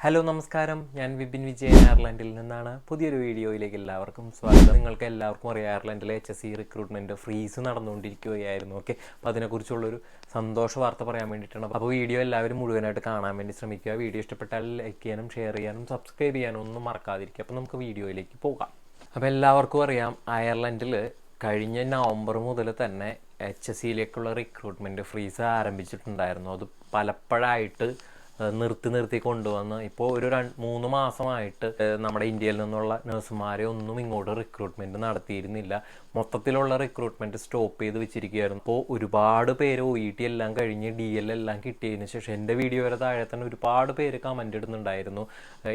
Hello നമസ്കാരം, ഞാൻ വിപിൻ വിജയൻ അയർലൻഡിൽ നിന്നാണ്. പുതിയൊരു വീഡിയോയിലേക്ക് എല്ലാവർക്കും സ്വാഗതം. നിങ്ങൾക്ക് എല്ലാവർക്കും അറിയാം, അയർലൻഡിലെ HSC റിക്രൂട്ട്മെൻറ്റ് ഫ്രീസ് നടന്നുകൊണ്ടിരിക്കുകയായിരുന്നു. ഓക്കെ, അപ്പോൾ അതിനെക്കുറിച്ചുള്ളൊരു സന്തോഷ വാർത്ത പറയാൻ വേണ്ടിയിട്ടാണ്. അപ്പോൾ വീഡിയോ എല്ലാവരും മുഴുവനായിട്ട് കാണാൻ വേണ്ടി ശ്രമിക്കുക. വീഡിയോ ഇഷ്ടപ്പെട്ടാൽ ലൈക്ക് ചെയ്യാനും ഷെയർ ചെയ്യാനും സബ്സ്ക്രൈബ് ചെയ്യാനും ഒന്നും മറക്കാതിരിക്കുക. അപ്പോൾ നമുക്ക് വീഡിയോയിലേക്ക് പോകാം. അപ്പോൾ എല്ലാവർക്കും അറിയാം, അയർലൻഡിൽ കഴിഞ്ഞ നവംബർ മുതൽ തന്നെ HSCയിലേക്കുള്ള റിക്രൂട്ട്മെൻറ്റ് ഫ്രീസ് ആരംഭിച്ചിട്ടുണ്ടായിരുന്നു. അത് പലപ്പോഴായിട്ട് നിർത്തി കൊണ്ടുവന്ന് ഇപ്പോൾ ഒരു 3 മാസമായിട്ട് നമ്മുടെ ഇന്ത്യയിൽ നിന്നുള്ള നഴ്സുമാരെ ഒന്നും ഇങ്ങോട്ട് റിക്രൂട്ട്മെൻറ്റ് നടത്തിയിരുന്നില്ല. മൊത്തത്തിലുള്ള റിക്രൂട്ട്മെൻറ്റ് സ്റ്റോപ്പ് ചെയ്ത് വെച്ചിരിക്കുകയായിരുന്നു. അപ്പോൾ ഒരുപാട് പേര് OET എല്ലാം കഴിഞ്ഞ് DL എല്ലാം കിട്ടിയതിന് ശേഷം എൻ്റെ വീഡിയോ വരെ താഴെ തന്നെ ഒരുപാട് പേര് കമൻ്റ് ഇടുന്നുണ്ടായിരുന്നു,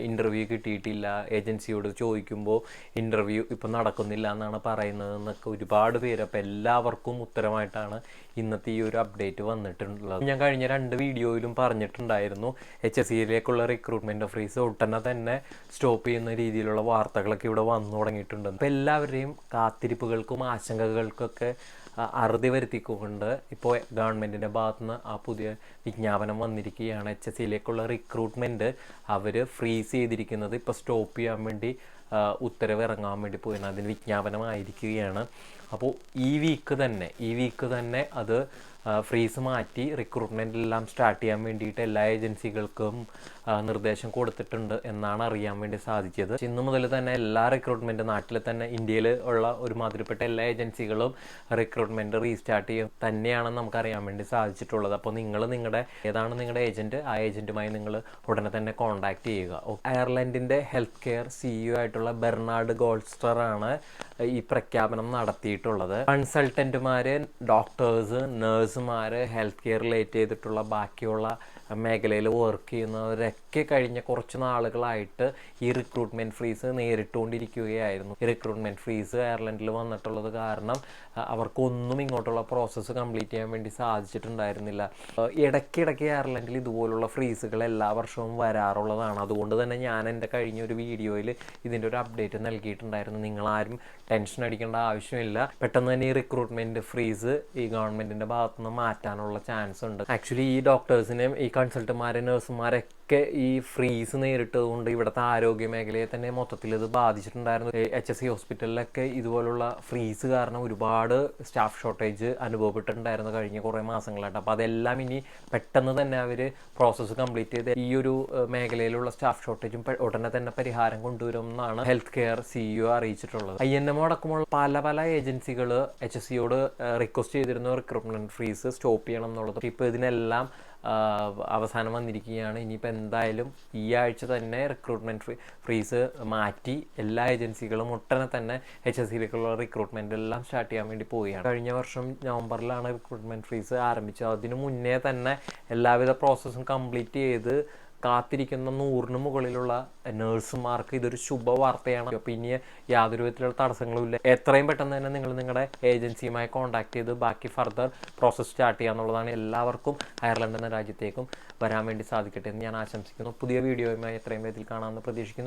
ഇൻ്റർവ്യൂ കിട്ടിയിട്ടില്ല, ഏജൻസിയോട് ചോദിക്കുമ്പോൾ ഇൻ്റർവ്യൂ ഇപ്പം നടക്കുന്നില്ല എന്നാണ് പറയുന്നത് എന്നൊക്കെ ഒരുപാട് പേര്. അപ്പോൾ എല്ലാവർക്കും ഉത്തരമായിട്ടാണ് ഇന്നത്തെ ഈ ഒരു അപ്ഡേറ്റ് വന്നിട്ടുള്ളത്. ഞാൻ കഴിഞ്ഞ 2 വീഡിയോയിലും പറഞ്ഞിട്ടുണ്ടായിരുന്നു, HSCയിലേക്കുള്ള റിക്രൂട്ട്മെൻറ്റ് ഫ്രീസ് ഉടനെ തന്നെ സ്റ്റോപ്പ് ചെയ്യുന്ന രീതിയിലുള്ള വാർത്തകളൊക്കെ ഇവിടെ വന്നു തുടങ്ങിയിട്ടുണ്ട്. അപ്പോൾ എല്ലാവരുടെയും കാത്തിരിപ്പുകൾക്കും ആശങ്കകൾക്കൊക്കെ അറുതി വരുത്തിക്കൊണ്ട് ഇപ്പോൾ ഗവൺമെൻറ്റിൻ്റെ ഭാഗത്തുനിന്ന് ആ പുതിയ വിജ്ഞാപനം വന്നിരിക്കുകയാണ്. HSCയിലേക്കുള്ള റിക്രൂട്ട്മെൻറ്റ് അവർ ഫ്രീസ് ചെയ്തിരിക്കുന്നത് ഇപ്പോൾ സ്റ്റോപ്പ് ചെയ്യാൻ വേണ്ടി ഉത്തരവ് ഇറങ്ങാൻ വേണ്ടി പോയിരുന്നു. അതിന് വിജ്ഞാപനമായിരിക്കുകയാണ്. അപ്പോൾ ഈ വീക്ക് തന്നെ അത് ഫ്രീസ് മാറ്റി റിക്രൂട്ട്മെൻ്റ് എല്ലാം സ്റ്റാർട്ട് ചെയ്യാൻ വേണ്ടിയിട്ട് എല്ലാ ഏജൻസികൾക്കും നിർദ്ദേശം കൊടുത്തിട്ടുണ്ട് എന്നാണ് അറിയാൻ വേണ്ടി സാധിച്ചത്. ഇന്നു മുതൽ തന്നെ എല്ലാ റിക്രൂട്ട്മെൻറ്റ് നാട്ടിൽ തന്നെ ഇന്ത്യയിൽ ഉള്ള ഒരുമാതിരിപ്പെട്ട എല്ലാ ഏജൻസികളും റിക്രൂട്ട്മെൻറ്റ് റീസ്റ്റാർട്ട് ചെയ്യും തന്നെയാണെന്ന് നമുക്ക് അറിയാൻ വേണ്ടി സാധിച്ചിട്ടുള്ളത്. അപ്പോൾ നിങ്ങളുടെ നിങ്ങളുടെ ഏജൻറ്റ്, ആ ഏജൻറ്റുമായി നിങ്ങൾ ഉടനെ തന്നെ കോൺടാക്റ്റ് ചെയ്യുക. അയർലൻഡിൻ്റെ ഹെൽത്ത് കെയർ CEO ആയിട്ടുള്ള ബെർണാഡ് ഗോൾസ്റ്ററാണ് ഈ പ്രഖ്യാപനം നടത്തിയിട്ടുള്ളത്. കൺസൾട്ടൻറ്റുമാർ, ഡോക്ടേഴ്സ്, നഴ്സുമാർ, ഹെൽത്ത് കെയർ റിലേറ്റ് ചെയ്തിട്ടുള്ള ബാക്കിയുള്ള മേഖലയിൽ വർക്ക് ചെയ്യുന്നവരൊക്കെ കഴിഞ്ഞ കുറച്ച് നാളുകളായിട്ട് ഈ റിക്രൂട്ട്മെൻറ്റ് ഫ്രീസ് നേരിട്ടുകൊണ്ടിരിക്കുകയായിരുന്നു. ഈ റിക്രൂട്ട്മെൻറ്റ് ഫ്രീസ് അയർലൻഡിൽ വന്നിട്ടുള്ളത് കാരണം അവർക്കൊന്നും ഇങ്ങോട്ടുള്ള പ്രോസസ്സ് കംപ്ലീറ്റ് ചെയ്യാൻ വേണ്ടി സാധിച്ചിട്ടുണ്ടായിരുന്നില്ല. ഇടയ്ക്കിടയ്ക്ക് അയർലൻഡിൽ ഇതുപോലുള്ള ഫ്രീസുകൾ എല്ലാ വർഷവും വരാറുള്ളതാണ്. അതുകൊണ്ട് തന്നെ ഞാൻ എൻ്റെ കഴിഞ്ഞ ഒരു വീഡിയോയിൽ ഇതിൻ്റെ ഒരു അപ്ഡേറ്റ് നൽകിയിട്ടുണ്ടായിരുന്നു. നിങ്ങളാരും ടെൻഷൻ അടിക്കേണ്ട ആവശ്യമില്ല. പെട്ടെന്ന് തന്നെ ഈ റിക്രൂട്ട്മെൻറ്റ് ഫ്രീസ് ഈ ഗവൺമെൻറ്റിൻ്റെ ഭാഗത്തുനിന്ന് മാറ്റാനുള്ള ചാൻസ് ഉണ്ട്. ആക്ച്വലി ഈ ഡോക്ടേഴ്സിനെയും ഈ കൺസൾട്ടന്മാരെ, നഴ്സുമാരൊക്കെ ഈ ഫ്രീസ് നേരിട്ടതുകൊണ്ട് ഇവിടുത്തെ ആരോഗ്യ മേഖലയെ തന്നെ മൊത്തത്തിൽ ഇത് ബാധിച്ചിട്ടുണ്ടായിരുന്നു. HSC ഹോസ്പിറ്റലിലൊക്കെ ഇതുപോലുള്ള ഫ്രീസ് കാരണം ഒരുപാട് സ്റ്റാഫ് ഷോർട്ടേജ് അനുഭവപ്പെട്ടിട്ടുണ്ടായിരുന്നു കഴിഞ്ഞ കുറേ മാസങ്ങളായിട്ട്. അപ്പോൾ അതെല്ലാം ഇനി പെട്ടെന്ന് തന്നെ അവർ പ്രോസസ്സ് കംപ്ലീറ്റ് ചെയ്ത് ഈ ഒരു മേഖലയിലുള്ള സ്റ്റാഫ് ഷോർട്ടേജും ഉടനെ തന്നെ പരിഹാരം കൊണ്ടുവരുമെന്നാണ് ഹെൽത്ത് കെയർ CEO അറിയിച്ചിട്ടുള്ളത്. INMO അടക്കമുള്ള പല ഏജൻസികൾ HSCയോട് റിക്വസ്റ്റ് ചെയ്തിരുന്ന റിക്രൂട്ട്മെൻറ്റ് ഫ്രീസ് സ്റ്റോപ്പ് ചെയ്യണം എന്നുള്ളത്. ഇപ്പോൾ ഇതിനെല്ലാം അവസാനം വന്നിരിക്കുകയാണ്. ഇനിയിപ്പോൾ എന്തായാലും ഈ ആഴ്ച തന്നെ റിക്രൂട്ട്മെൻറ്റ് ഫ്രീസ് മാറ്റി എല്ലാ ഏജൻസികളും ഒട്ടനെ തന്നെ HSCയിലേക്കുള്ള റിക്രൂട്ട്മെൻറ്റ് എല്ലാം സ്റ്റാർട്ട് ചെയ്യാൻ വേണ്ടി പോവുകയാണ്. കഴിഞ്ഞ വർഷം നവംബറിലാണ് റിക്രൂട്ട്മെൻറ്റ് ഫ്രീസ് ആരംഭിച്ചത്. അതിനു മുന്നേ തന്നെ എല്ലാവിധ പ്രോസസ്സും കംപ്ലീറ്റ് ചെയ്ത് കാത്തിരിക്കുന്ന 100-ന് മുകളിലുള്ള നഴ്സുമാർക്ക് ഇതൊരു ശുഭവാർത്തയാണ്. അപ്പോൾ ഇനി യാതൊരു വിധത്തിലുള്ള തടസ്സങ്ങളും ഇല്ല. എത്രയും പെട്ടെന്ന് തന്നെ നിങ്ങൾ നിങ്ങളുടെ ഏജൻസിയുമായി കോൺടാക്ട് ചെയ്ത് ബാക്കി ഫർദർ പ്രോസസ്സ് സ്റ്റാർട്ട് ചെയ്യുക എന്നുള്ളതാണ്. എല്ലാവർക്കും അയർലൻഡ് എന്ന രാജ്യത്തേക്കും വരാൻ വേണ്ടി സാധിക്കട്ടെ എന്ന് ഞാൻ ആശംസിക്കുന്നു. പുതിയ വീഡിയോയുമായി എത്രയും വേഗത്തിൽ കാണാമെന്ന് പ്രതീക്ഷിക്കുന്നു.